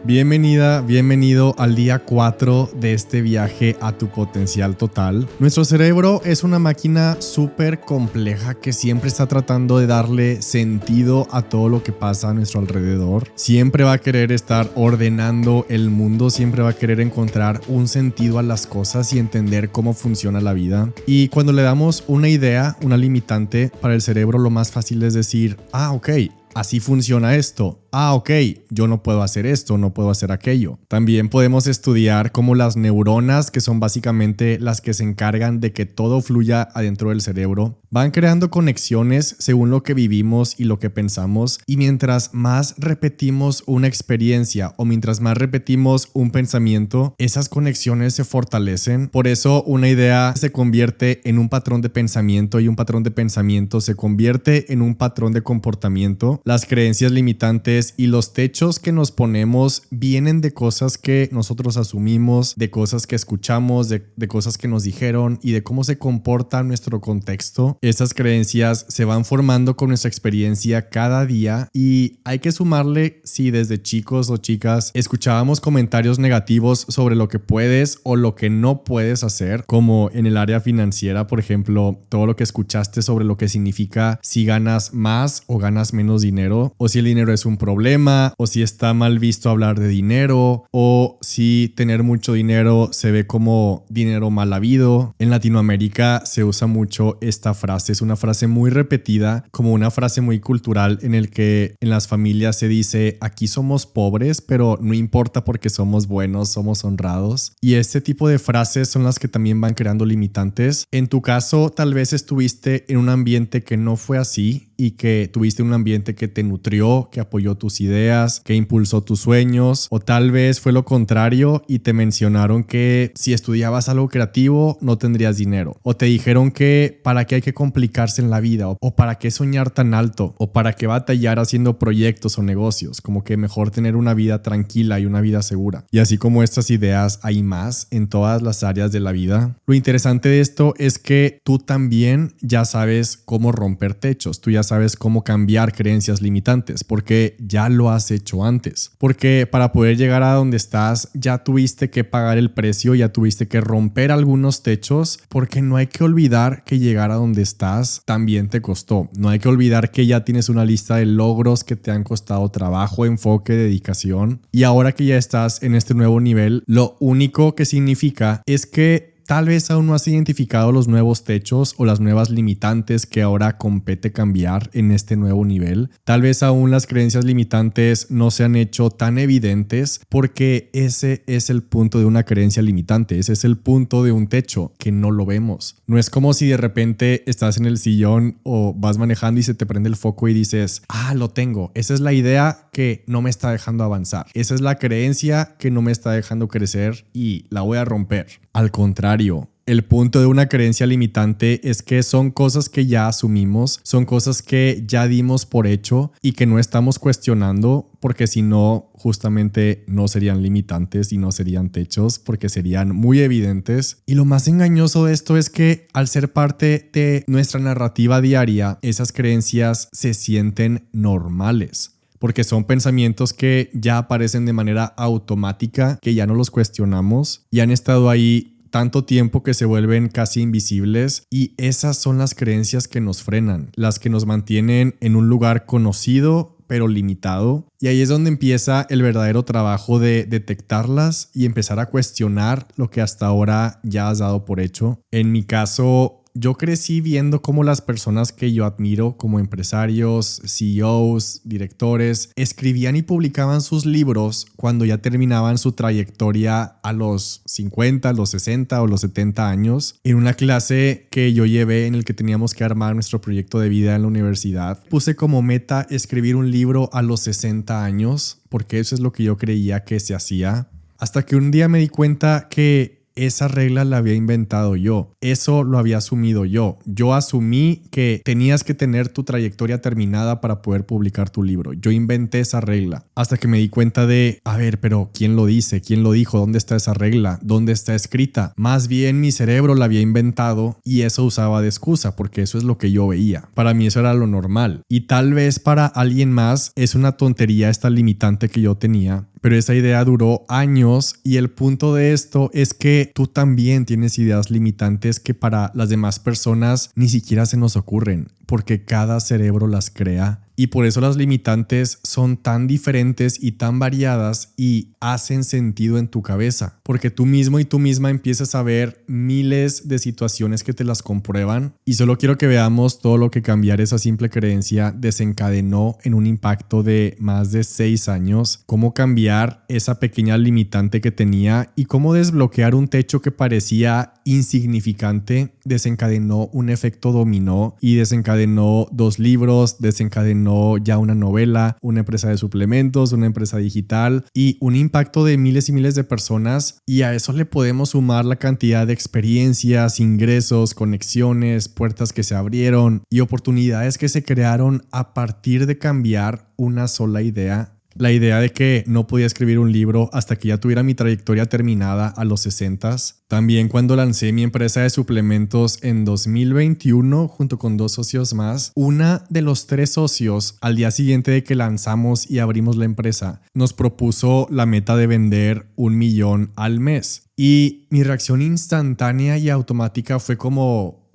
Bienvenida, bienvenido al día 4 de este viaje a tu potencial total. Nuestro cerebro es una máquina súper compleja que siempre está tratando de darle sentido a todo lo que pasa a nuestro alrededor. Siempre va a querer estar ordenando el mundo, siempre va a querer encontrar un sentido a las cosas y entender cómo funciona la vida. Y cuando le damos una idea, una limitante, para el cerebro lo más fácil es decir, ok, así funciona esto. Ok, yo no puedo hacer esto, no puedo hacer aquello. También podemos estudiar cómo las neuronas, que son básicamente las que se encargan de que todo fluya adentro del cerebro, van creando conexiones según lo que vivimos y lo que pensamos. Y mientras más repetimos una experiencia o mientras más repetimos un pensamiento, esas conexiones se fortalecen. Por eso una idea se convierte en un patrón de pensamiento y un patrón de pensamiento se convierte en un patrón de comportamiento. Las creencias limitantes y los techos que nos ponemos vienen de cosas que nosotros asumimos, de cosas que escuchamos, de cosas que nos dijeron y de cómo se comporta nuestro contexto. Estas creencias se van formando con nuestra experiencia cada día y hay que sumarle si desde chicos o chicas escuchábamos comentarios negativos sobre lo que puedes o lo que no puedes hacer, como en el área financiera, por ejemplo, todo lo que escuchaste sobre lo que significa si ganas más o ganas menos dinero, o si el dinero es un problema, o si está mal visto hablar de dinero, o si tener mucho dinero se ve como dinero mal habido. En Latinoamérica se usa mucho esta frase, es una frase muy repetida, como una frase muy cultural en el que en las familias se dice, aquí somos pobres, pero no importa porque somos buenos, somos honrados. Y este tipo de frases son las que también van creando limitantes. En tu caso, tal vez estuviste en un ambiente que no fue así y que tuviste un ambiente que te nutrió, que apoyó tus ideas, que impulsó tus sueños, o tal vez fue lo contrario y te mencionaron que si estudiabas algo creativo no tendrías dinero, o te dijeron que para qué hay que complicarse en la vida, o para qué soñar tan alto, o para qué batallar haciendo proyectos o negocios, como que mejor tener una vida tranquila y una vida segura. Y así como estas ideas hay más en todas las áreas de la vida. Lo interesante de esto es que tú también ya sabes cómo romper techos, tú ya sabes cómo cambiar creencias limitantes, porque ya lo has hecho antes. Porque para poder llegar a donde estás, ya tuviste que pagar el precio, ya tuviste que romper algunos techos, porque no hay que olvidar que llegar a donde estás también te costó. No hay que olvidar que ya tienes una lista de logros que te han costado trabajo, enfoque, dedicación. Y ahora que ya estás en este nuevo nivel, lo único que significa es que tal vez aún no has identificado los nuevos techos o las nuevas limitantes que ahora compete cambiar en este nuevo nivel. Tal vez aún las creencias limitantes no se han hecho tan evidentes porque ese es el punto de una creencia limitante. Ese es el punto de un techo que no lo vemos. No es como si de repente estás en el sillón o vas manejando y se te prende el foco y dices, lo tengo. Esa es la idea que no me está dejando avanzar. Esa es la creencia que no me está dejando crecer y la voy a romper. Al contrario, el punto de una creencia limitante es que son cosas que ya asumimos, son cosas que ya dimos por hecho y que no estamos cuestionando, porque si no, justamente no serían limitantes y no serían techos, porque serían muy evidentes. Y lo más engañoso de esto es que al ser parte de nuestra narrativa diaria, esas creencias se sienten normales. Porque son pensamientos que ya aparecen de manera automática, que ya no los cuestionamos y han estado ahí tanto tiempo que se vuelven casi invisibles, y esas son las creencias que nos frenan, las que nos mantienen en un lugar conocido pero limitado. Y ahí es donde empieza el verdadero trabajo de detectarlas y empezar a cuestionar lo que hasta ahora ya has dado por hecho. En mi caso, yo crecí viendo cómo las personas que yo admiro como empresarios, CEOs, directores, escribían y publicaban sus libros cuando ya terminaban su trayectoria a los 50, los 60 o los 70 años. En una clase que yo llevé en el que teníamos que armar nuestro proyecto de vida en la universidad, puse como meta escribir un libro a los 60 años, porque eso es lo que yo creía que se hacía. Hasta que un día me di cuenta que esa regla la había inventado yo. Eso lo había asumido yo. Yo asumí que tenías que tener tu trayectoria terminada para poder publicar tu libro. Yo inventé esa regla. Hasta que me di cuenta de, pero ¿quién lo dice? ¿Quién lo dijo? ¿Dónde está esa regla? ¿Dónde está escrita? Más bien mi cerebro la había inventado y eso usaba de excusa, porque eso es lo que yo veía. Para mí eso era lo normal. Y tal vez para alguien más es una tontería esta limitante que yo tenía, pero esa idea duró años y el punto de esto es que tú también tienes ideas limitantes que para las demás personas ni siquiera se nos ocurren, porque cada cerebro las crea. Y por eso las limitantes son tan diferentes y tan variadas y hacen sentido en tu cabeza. Porque tú mismo y tú misma empiezas a ver miles de situaciones que te las comprueban. Y solo quiero que veamos todo lo que cambiar esa simple creencia desencadenó en un impacto de más de 6 años. Cómo cambiar esa pequeña limitante que tenía y cómo desbloquear un techo que parecía insignificante desencadenó un efecto dominó y desencadenó 2 libros, desencadenó ya una novela, una empresa de suplementos, una empresa digital y un impacto de miles y miles de personas, y a eso le podemos sumar la cantidad de experiencias, ingresos, conexiones, puertas que se abrieron y oportunidades que se crearon a partir de cambiar una sola idea. La idea de que no podía escribir un libro hasta que ya tuviera mi trayectoria terminada a los 60s. También cuando lancé mi empresa de suplementos en 2021 junto con 2 socios más, una de los 3 socios al día siguiente de que lanzamos y abrimos la empresa nos propuso la meta de vender 1 millón al mes. Y mi reacción instantánea y automática fue como...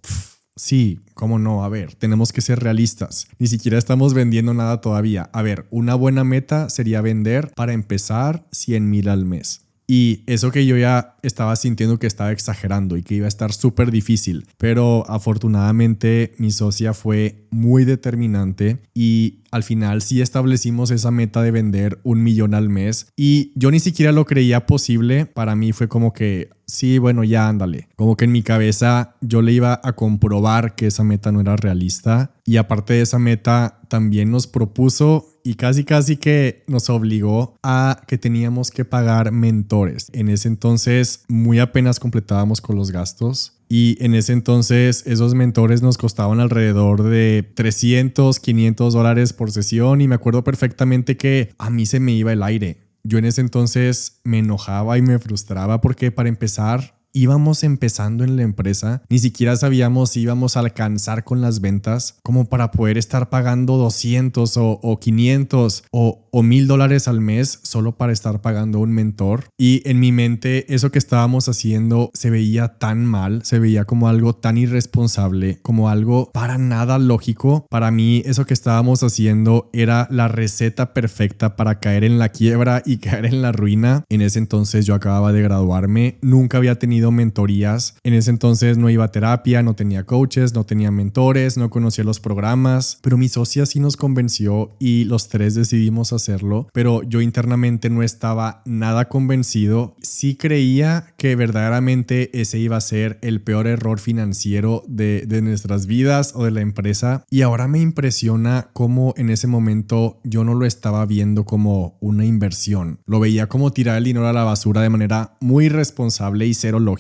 Sí, cómo no, a ver, tenemos que ser realistas. Ni siquiera estamos vendiendo nada todavía. A ver, una buena meta sería vender para empezar 100,000 al mes. Y eso que yo ya estaba sintiendo que estaba exagerando y que iba a estar súper difícil. Pero afortunadamente mi socia fue muy determinante y al final sí establecimos esa meta de vender 1 millón al mes. Y yo ni siquiera lo creía posible. Para mí fue como que sí, bueno, ya ándale. Como que en mi cabeza yo le iba a comprobar que esa meta no era realista. Y aparte de esa meta también nos propuso y casi que nos obligó a que teníamos que pagar mentores. En ese entonces muy apenas completábamos con los gastos. Y en ese entonces esos mentores nos costaban alrededor de $300, $500 por sesión y me acuerdo perfectamente que a mí se me iba el aire. Yo en ese entonces me enojaba y me frustraba porque para empezar íbamos empezando en la empresa, ni siquiera sabíamos si íbamos a alcanzar con las ventas como para poder estar pagando 200 o 500 o $1,000 al mes solo para estar pagando un mentor. Y en mi mente eso que estábamos haciendo se veía tan mal, se veía como algo tan irresponsable, como algo para nada lógico. Para mí eso que estábamos haciendo era la receta perfecta para caer en la quiebra y caer en la ruina. En ese entonces yo acababa de graduarme, nunca había tenido mentorías. En ese entonces no iba a terapia, no tenía coaches, no tenía mentores, no conocía los programas, pero mi socia sí nos convenció y los 3 decidimos hacerlo, pero yo internamente no estaba nada convencido. Sí creía que verdaderamente ese iba a ser el peor error financiero de nuestras vidas o de la empresa, y ahora me impresiona cómo en ese momento yo no lo estaba viendo como una inversión, lo veía como tirar el dinero a la basura de manera muy irresponsable y cero lógica.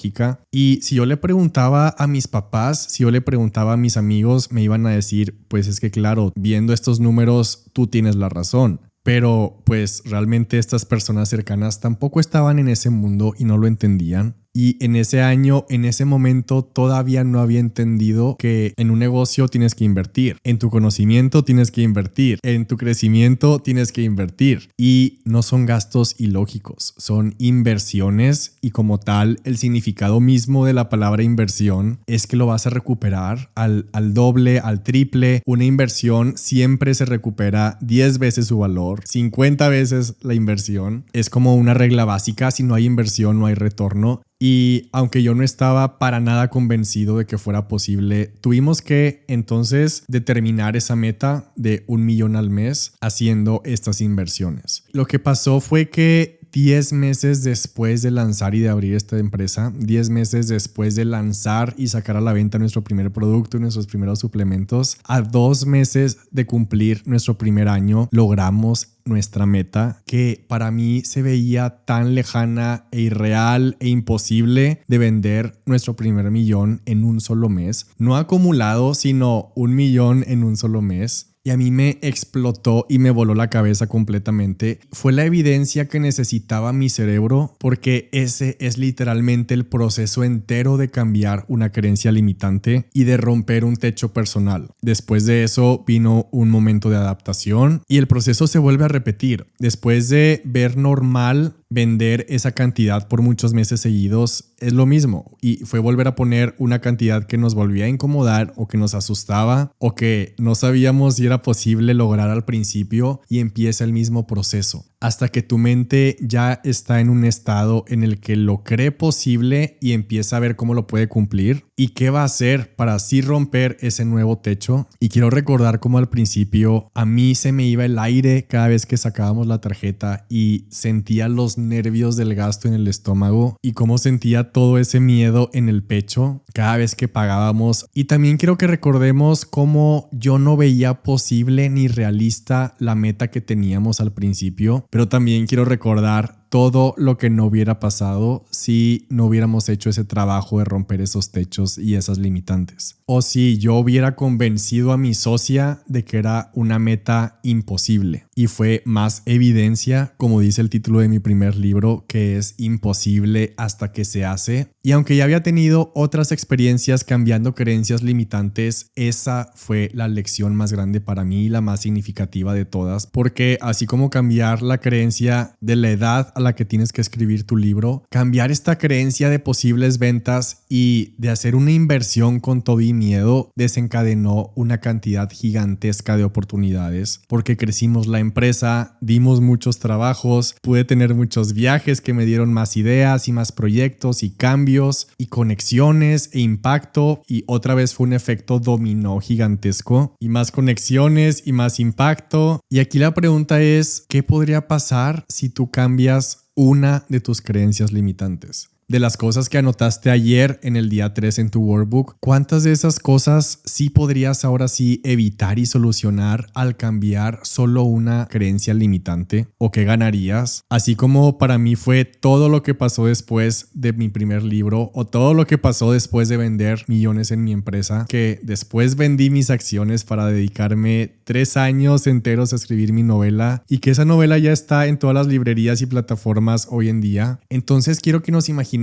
Y si yo le preguntaba a mis papás, si yo le preguntaba a mis amigos, me iban a decir, pues es que claro, viendo estos números, tú tienes la razón. Pero pues realmente estas personas cercanas tampoco estaban en ese mundo y no lo entendían. Y en ese año, en ese momento, todavía no había entendido que en un negocio tienes que invertir, en tu conocimiento tienes que invertir, en tu crecimiento tienes que invertir. Y no son gastos ilógicos, son inversiones y como tal, el significado mismo de la palabra inversión es que lo vas a recuperar al doble, al triple. Una inversión siempre se recupera 10 veces su valor, 50 veces la inversión. Es como una regla básica, si no hay inversión no hay retorno. Y aunque yo no estaba para nada convencido de que fuera posible, tuvimos que entonces determinar esa meta de 1 millón al mes haciendo estas inversiones. Lo que pasó fue que 10 meses después de lanzar y de abrir esta empresa, 10 meses después de lanzar y sacar a la venta nuestro primer producto y nuestros primeros suplementos, a 2 meses de cumplir nuestro primer año, logramos nuestra meta, que para mí se veía tan lejana e irreal e imposible, de vender nuestro primer millón en un solo mes. No acumulado, sino 1 millón en un solo mes. y a mí me explotó y me voló la cabeza completamente. Fue la evidencia que necesitaba mi cerebro, porque ese es literalmente el proceso entero de cambiar una creencia limitante y de romper un techo personal. Después de eso vino un momento de adaptación y el proceso se vuelve a repetir. Después de ver normal vender esa cantidad por muchos meses seguidos, es lo mismo, y fue volver a poner una cantidad que nos volvía a incomodar o que nos asustaba o que no sabíamos si era posible lograr al principio, y empieza el mismo proceso hasta que tu mente ya está en un estado en el que lo cree posible y empieza a ver cómo lo puede cumplir y qué va a hacer para así romper ese nuevo techo. Y quiero recordar cómo al principio a mí se me iba el aire cada vez que sacábamos la tarjeta y sentía los nervios del gasto en el estómago y cómo sentía todo ese miedo en el pecho cada vez que pagábamos. Y también quiero que recordemos cómo yo no veía posible ni realista la meta que teníamos al principio, pero también quiero recordar todo lo que no hubiera pasado si no hubiéramos hecho ese trabajo de romper esos techos y esas limitantes. O si yo hubiera convencido a mi socia de que era una meta imposible. Y fue más evidencia, como dice el título de mi primer libro, que es imposible hasta que se hace. Y aunque ya había tenido otras experiencias cambiando creencias limitantes, esa fue la lección más grande para mí y la más significativa de todas. Porque así como cambiar la creencia de la edad a la que tienes que escribir tu libro, cambiar esta creencia de posibles ventas y de hacer una inversión con todo y miedo desencadenó una cantidad gigantesca de oportunidades, porque crecimos la empresa, dimos muchos trabajos, pude tener muchos viajes que me dieron más ideas y más proyectos y cambios y conexiones e impacto, y otra vez fue un efecto dominó gigantesco y más conexiones y más impacto. Y aquí la pregunta es, ¿qué podría pasar si tú cambias una de tus creencias limitantes? De las cosas que anotaste ayer en el día 3 en tu workbook, ¿cuántas de esas cosas sí podrías ahora sí evitar y solucionar al cambiar solo una creencia limitante? ¿O qué ganarías? Así como para mí fue todo lo que pasó después de mi primer libro, o todo lo que pasó después de vender millones en mi empresa, que después vendí mis acciones para dedicarme 3 años enteros a escribir mi novela, y que esa novela ya está en todas las librerías y plataformas hoy en día. Entonces quiero que nos imaginemos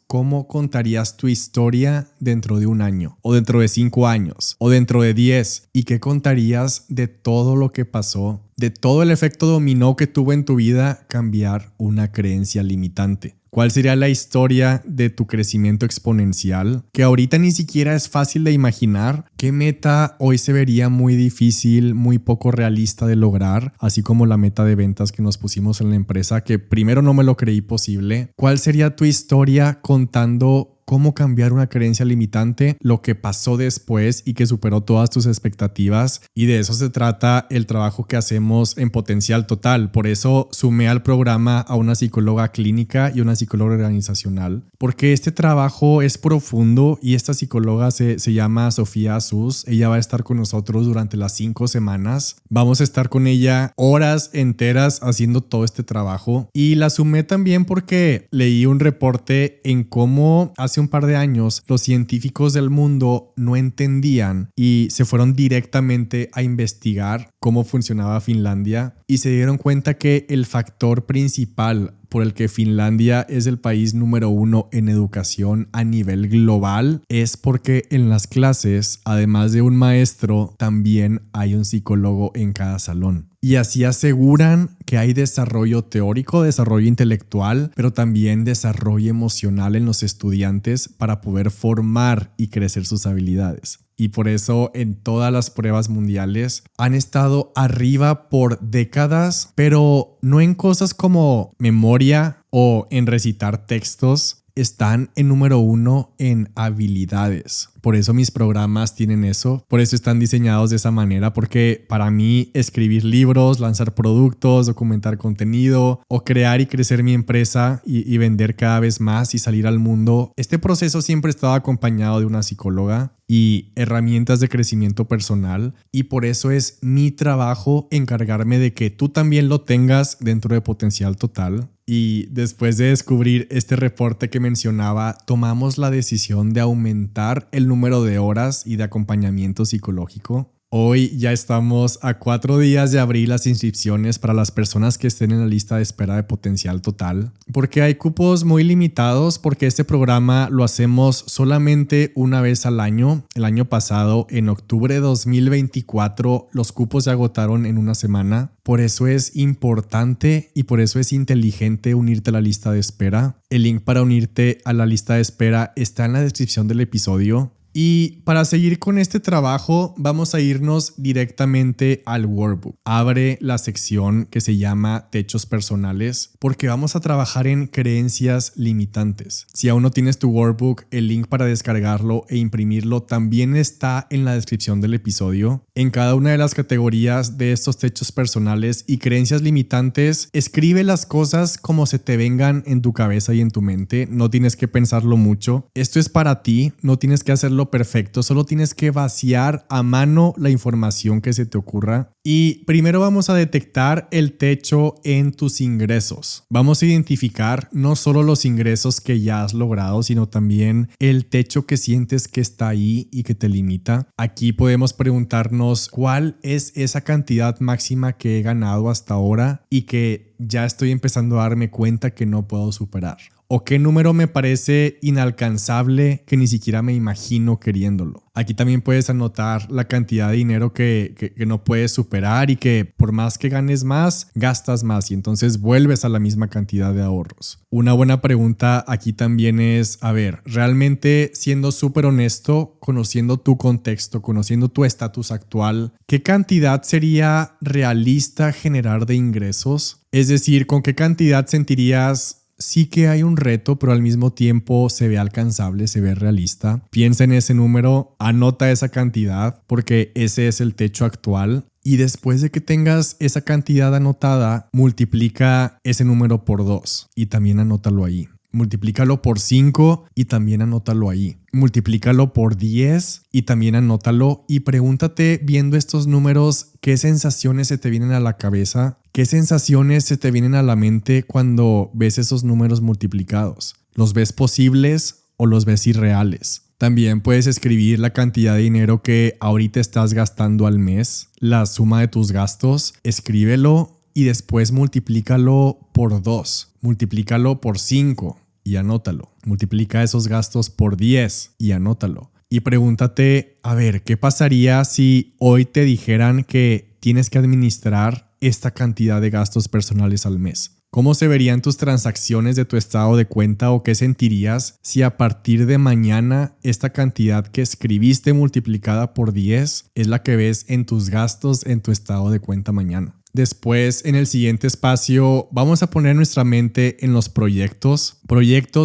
cómo contarías tu historia dentro de un año, o dentro de 5 años, o dentro de 10, y qué contarías de todo lo que pasó, de todo el efecto dominó que tuvo en tu vida cambiar una creencia limitante. ¿Cuál sería la historia de tu crecimiento exponencial? Que ahorita ni siquiera es fácil de imaginar. ¿Qué meta hoy se vería muy difícil, muy poco realista de lograr? Así como la meta de ventas que nos pusimos en la empresa, que primero no me lo creí posible. ¿Cuál sería tu historia contando cómo cambiar una creencia limitante, lo que pasó después y que superó todas tus expectativas? Y de eso se trata el trabajo que hacemos en Potencial Total. Por eso sumé al programa a una psicóloga clínica y una psicóloga organizacional, porque este trabajo es profundo, y esta psicóloga se llama Sofía Azus. Ella va a estar con nosotros durante las 5 semanas. Vamos a estar con ella horas enteras haciendo todo este trabajo, y la sumé también porque leí un reporte en cómo hace un par de años los científicos del mundo no entendían y se fueron directamente a investigar cómo funcionaba Finlandia, y se dieron cuenta que el factor principal por el que Finlandia es el país número 1 en educación a nivel global es porque en las clases, además de un maestro, también hay un psicólogo en cada salón. Y así aseguran que hay desarrollo teórico, desarrollo intelectual, pero también desarrollo emocional en los estudiantes para poder formar y crecer sus habilidades. Y por eso en todas las pruebas mundiales han estado arriba por décadas, pero no en cosas como memoria o en recitar textos. Están en número 1 en habilidades. Por eso mis programas tienen eso. Por eso están diseñados de esa manera. Porque para mí escribir libros, lanzar productos, documentar contenido o crear y crecer mi empresa y vender cada vez más y salir al mundo, este proceso siempre estaba acompañado de una psicóloga y herramientas de crecimiento personal. Y por eso es mi trabajo encargarme de que tú también lo tengas dentro de Potencial Total. Y después de descubrir este reporte que mencionaba, tomamos la decisión de aumentar el número de horas y de acompañamiento psicológico. Hoy ya estamos a 4 días de abrir las inscripciones para las personas que estén en la lista de espera de Potencial Total, porque hay cupos muy limitados, porque este programa lo hacemos solamente una vez al año. El año pasado, en octubre de 2024, los cupos se agotaron en una semana. Por eso es importante y por eso es inteligente unirte a la lista de espera. El link para unirte a la lista de espera está en la descripción del episodio. Y para seguir con este trabajo, vamos a irnos directamente al workbook. Abre la sección que se llama Techos Personales, porque vamos a trabajar en creencias limitantes. Si aún no tienes tu workbook, el link para descargarlo e imprimirlo también está en la descripción del episodio. En cada una de las categorías de estos techos personales y creencias limitantes, escribe las cosas como se te vengan en tu cabeza y en tu mente. No tienes que pensarlo mucho. Esto es para ti, no tienes que hacerlo perfecto, solo tienes que vaciar a mano la información que se te ocurra. Y primero vamos a detectar el techo en tus ingresos. Vamos a identificar no solo los ingresos que ya has logrado, sino también el techo que sientes que está ahí y que te limita. Aquí podemos preguntarnos cuál es esa cantidad máxima que he ganado hasta ahora y que ya estoy empezando a darme cuenta que no puedo superar. ¿O qué número me parece inalcanzable que ni siquiera me imagino queriéndolo? Aquí también puedes anotar la cantidad de dinero que no puedes superar y que por más que ganes más, gastas más y entonces vuelves a la misma cantidad de ahorros. Una buena pregunta aquí también es, realmente siendo súper honesto, conociendo tu contexto, conociendo tu estatus actual, ¿qué cantidad sería realista generar de ingresos? Es decir, ¿con qué cantidad sentirías sí que hay un reto, pero al mismo tiempo se ve alcanzable, se ve realista? Piensa en ese número, anota esa cantidad porque ese es el techo actual. Y después de que tengas esa cantidad anotada, multiplica ese número por 2 y también anótalo ahí. Multiplícalo por 5 y también anótalo ahí. Multiplícalo por 10 y también anótalo. Y pregúntate, viendo estos números, ¿qué sensaciones se te vienen a la cabeza? ¿Qué sensaciones se te vienen a la mente cuando ves esos números multiplicados? ¿Los ves posibles o los ves irreales? También puedes escribir la cantidad de dinero que ahorita estás gastando al mes, la suma de tus gastos. Escríbelo y después multiplícalo por 2. Multiplícalo por 5. Y anótalo. Multiplica esos gastos por 10 y anótalo. Y pregúntate, ¿qué pasaría si hoy te dijeran que tienes que administrar esta cantidad de gastos personales al mes? ¿Cómo se verían tus transacciones de tu estado de cuenta o qué sentirías si a partir de mañana esta cantidad que escribiste multiplicada por 10 es la que ves en tus gastos en tu estado de cuenta mañana? Después, en el siguiente espacio, vamos a poner nuestra mente en los proyectos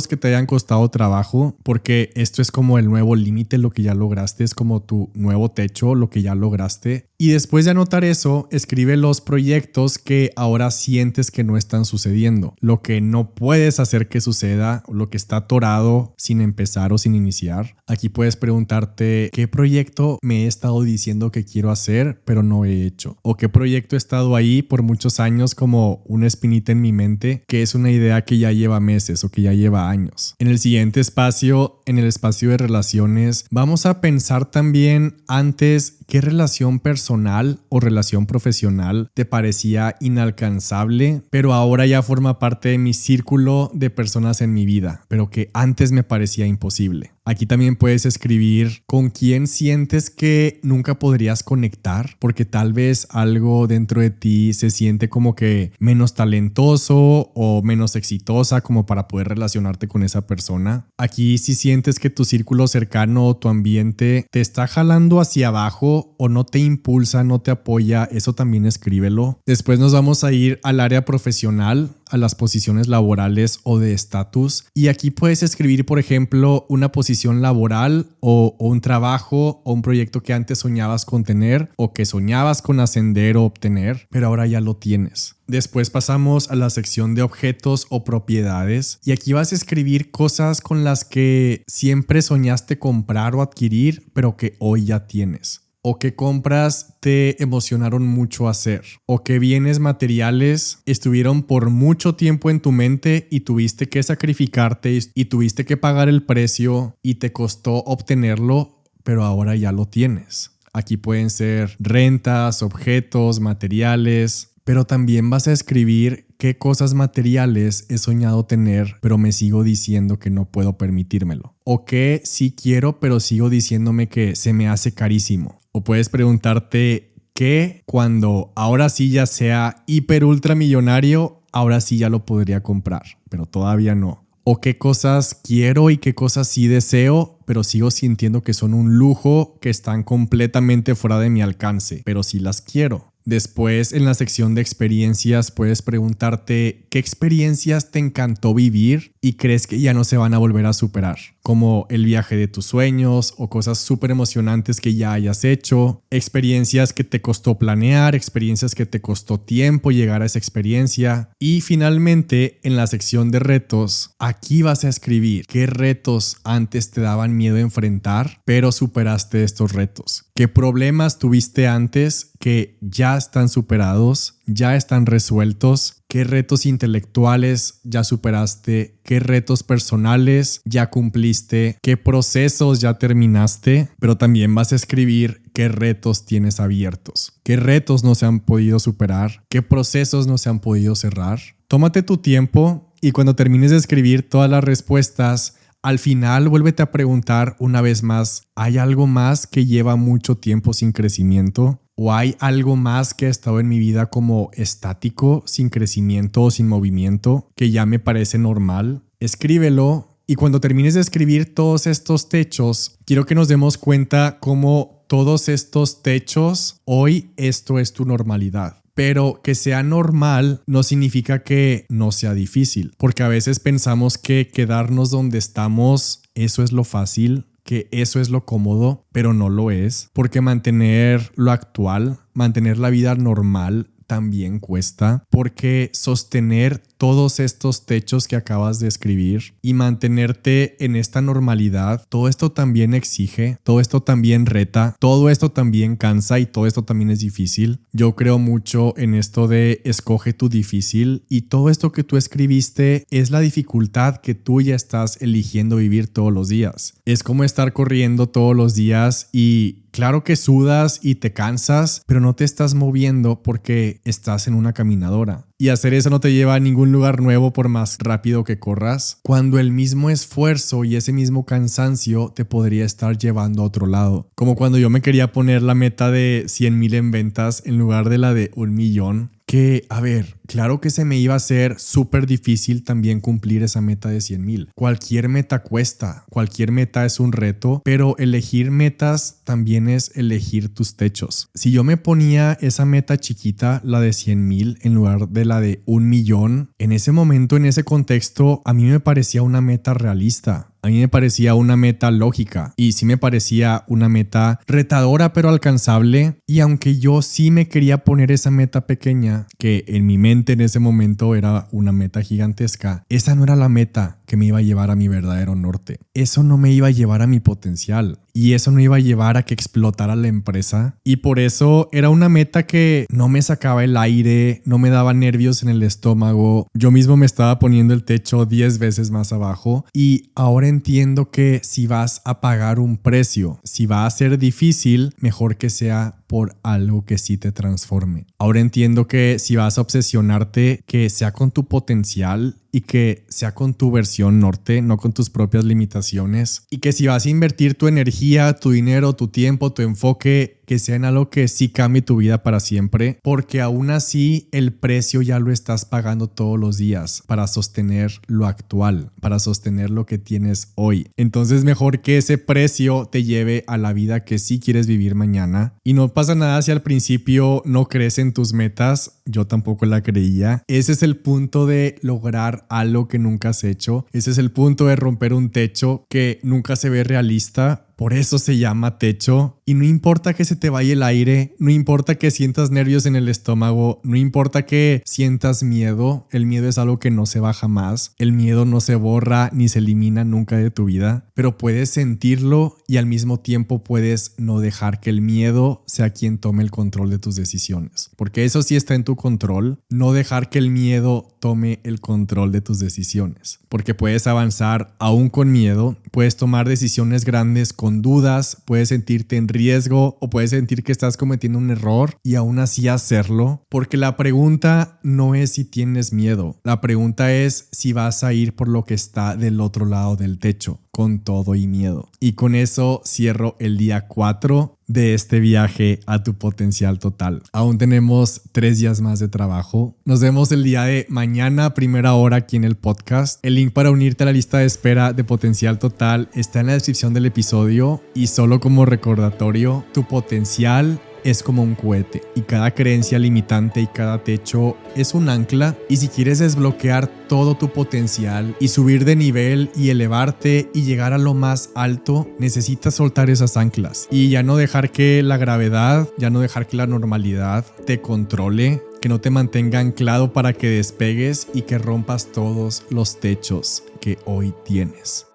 que te hayan costado trabajo, porque esto es como el nuevo límite, lo que ya lograste, es como tu nuevo techo, lo que ya lograste. Y después de anotar eso, escribe los proyectos que ahora sientes que no están sucediendo, lo que no puedes hacer que suceda, lo que está atorado sin empezar o sin iniciar. Aquí puedes preguntarte, ¿qué proyecto me he estado diciendo que quiero hacer, pero no he hecho? ¿O qué proyecto he estado ahí por muchos años como una espinita en mi mente, que es una idea que ya lleva meses o que ya lleva años? En el siguiente espacio, en el espacio de relaciones, vamos a pensar también antes qué relación personal o relación profesional te parecía inalcanzable, pero ahora ya forma parte de mi círculo de personas en mi vida, pero que antes me parecía imposible. Aquí también puedes escribir con quién sientes que nunca podrías conectar, porque tal vez algo dentro de ti se siente como que menos talentoso o menos exitosa como para poder relacionarte con esa persona. Aquí si sientes que tu círculo cercano o tu ambiente te está jalando hacia abajo o no te impulsa, no te apoya, eso también escríbelo. Después nos vamos a ir al área profesional, a las posiciones laborales o de estatus. Y aquí puedes escribir, por ejemplo, una posición laboral o un trabajo o un proyecto que antes soñabas con tener o que soñabas con ascender o obtener, pero ahora ya lo tienes. Después pasamos a la sección de objetos o propiedades y aquí vas a escribir cosas con las que siempre soñaste comprar o adquirir, pero que hoy ya tienes. O qué compras te emocionaron mucho hacer, o qué bienes materiales estuvieron por mucho tiempo en tu mente y tuviste que sacrificarte y tuviste que pagar el precio y te costó obtenerlo, pero ahora ya lo tienes. Aquí pueden ser rentas, objetos, materiales, pero también vas a escribir qué cosas materiales he soñado tener, pero me sigo diciendo que no puedo permitírmelo. O que sí quiero, pero sigo diciéndome que se me hace carísimo. O puedes preguntarte que cuando ahora sí ya sea hiper ultra millonario, ahora sí ya lo podría comprar, pero todavía no. O qué cosas quiero y qué cosas sí deseo, pero sigo sintiendo que son un lujo, que están completamente fuera de mi alcance, pero sí las quiero. Después, en la sección de experiencias, puedes preguntarte qué experiencias te encantó vivir y crees que ya no se van a volver a superar, como el viaje de tus sueños o cosas súper emocionantes que ya hayas hecho, experiencias que te costó planear, experiencias que te costó tiempo llegar a esa experiencia. Y finalmente, en la sección de retos, aquí vas a escribir qué retos antes te daban miedo enfrentar, pero superaste estos retos. ¿Qué problemas tuviste antes que ya están superados, ya están resueltos? ¿Qué retos intelectuales ya superaste? ¿Qué retos personales ya cumpliste? ¿Qué procesos ya terminaste? Pero también vas a escribir qué retos tienes abiertos. ¿Qué retos no se han podido superar? ¿Qué procesos no se han podido cerrar? Tómate tu tiempo y cuando termines de escribir todas las respuestas, al final, vuélvete a preguntar una vez más, ¿hay algo más que lleva mucho tiempo sin crecimiento? ¿O hay algo más que ha estado en mi vida como estático, sin crecimiento o sin movimiento, que ya me parece normal? Escríbelo y cuando termines de escribir todos estos techos, quiero que nos demos cuenta cómo todos estos techos, hoy esto es tu normalidad. Pero que sea normal no significa que no sea difícil, porque a veces pensamos que quedarnos donde estamos, eso es lo fácil, que eso es lo cómodo, pero no lo es, porque mantener lo actual, mantener la vida normal también cuesta, porque sostener todos estos techos que acabas de escribir y mantenerte en esta normalidad, todo esto también exige, todo esto también reta, todo esto también cansa y todo esto también es difícil. Yo creo mucho en esto de escoge tu difícil y todo esto que tú escribiste es la dificultad que tú ya estás eligiendo vivir todos los días. Es como estar corriendo todos los días y claro que sudas y te cansas, pero no te estás moviendo porque estás en una caminadora. Y hacer eso no te lleva a ningún lugar nuevo por más rápido que corras, cuando el mismo esfuerzo y ese mismo cansancio te podría estar llevando a otro lado. Como cuando yo me quería poner la meta de 100,000 en ventas en lugar de la de 1,000,000. Que, a ver, claro que se me iba a hacer súper difícil también cumplir esa meta de 100,000. Cualquier meta cuesta, cualquier meta es un reto, pero elegir metas también es elegir tus techos. Si yo me ponía esa meta chiquita, la de 100,000, en lugar de la de 1,000,000, en ese momento, en ese contexto, a mí me parecía una meta realista. A mí me parecía una meta lógica y sí me parecía una meta retadora pero alcanzable, y aunque yo sí me quería poner esa meta pequeña, que en mi mente en ese momento era una meta gigantesca, esa no era la meta que me iba a llevar a mi verdadero norte. Eso no me iba a llevar a mi potencial y eso no iba a llevar a que explotara la empresa, y por eso era una meta que no me sacaba el aire, no me daba nervios en el estómago, yo mismo me estaba poniendo el techo 10 veces más abajo. Y ahora entiendo que si vas a pagar un precio, si va a ser difícil, mejor que sea por algo que sí te transforme. Ahora entiendo que si vas a obsesionarte, que sea con tu potencial y que sea con tu versión norte, no con tus propias limitaciones. Y que si vas a invertir tu energía, tu dinero, tu tiempo, tu enfoque, que sea en algo que sí cambie tu vida para siempre, porque aún así el precio ya lo estás pagando todos los días para sostener lo actual, para sostener lo que tienes hoy. Entonces mejor que ese precio te lleve a la vida que sí quieres vivir mañana. Y no pasa nada si al principio no crees en tus metas, yo tampoco la creía. Ese es el punto de lograr algo que nunca has hecho. Ese es el punto de romper un techo que nunca se ve realista. Por eso se llama techo. Y no importa que se te vaya el aire, no importa que sientas nervios en el estómago, no importa que sientas miedo. El miedo es algo que no se va jamás. El miedo no se borra ni se elimina nunca de tu vida, pero puedes sentirlo y al mismo tiempo puedes no dejar que el miedo sea quien tome el control de tus decisiones. Porque eso sí está en tu control, no dejar que el miedo tome el control de tus decisiones. Porque puedes avanzar aún con miedo, puedes tomar decisiones grandes con con dudas, puedes sentirte en riesgo o puedes sentir que estás cometiendo un error y aún así hacerlo. Porque la pregunta no es si tienes miedo, la pregunta es si vas a ir por lo que está del otro lado del techo, con todo y miedo. Y con eso cierro el día 4 de este viaje a tu potencial total. Aún tenemos 3 días más de trabajo. Nos vemos el día de mañana a primera hora aquí en el podcast. El link para unirte a la lista de espera de Potencial Total está en la descripción del episodio y solo como recordatorio, tu potencial es como un cohete y cada creencia limitante y cada techo es un ancla, y si quieres desbloquear todo tu potencial y subir de nivel y elevarte y llegar a lo más alto, necesitas soltar esas anclas y ya no dejar que la gravedad, ya no dejar que la normalidad te controle, que no te mantenga anclado para que despegues y que rompas todos los techos que hoy tienes.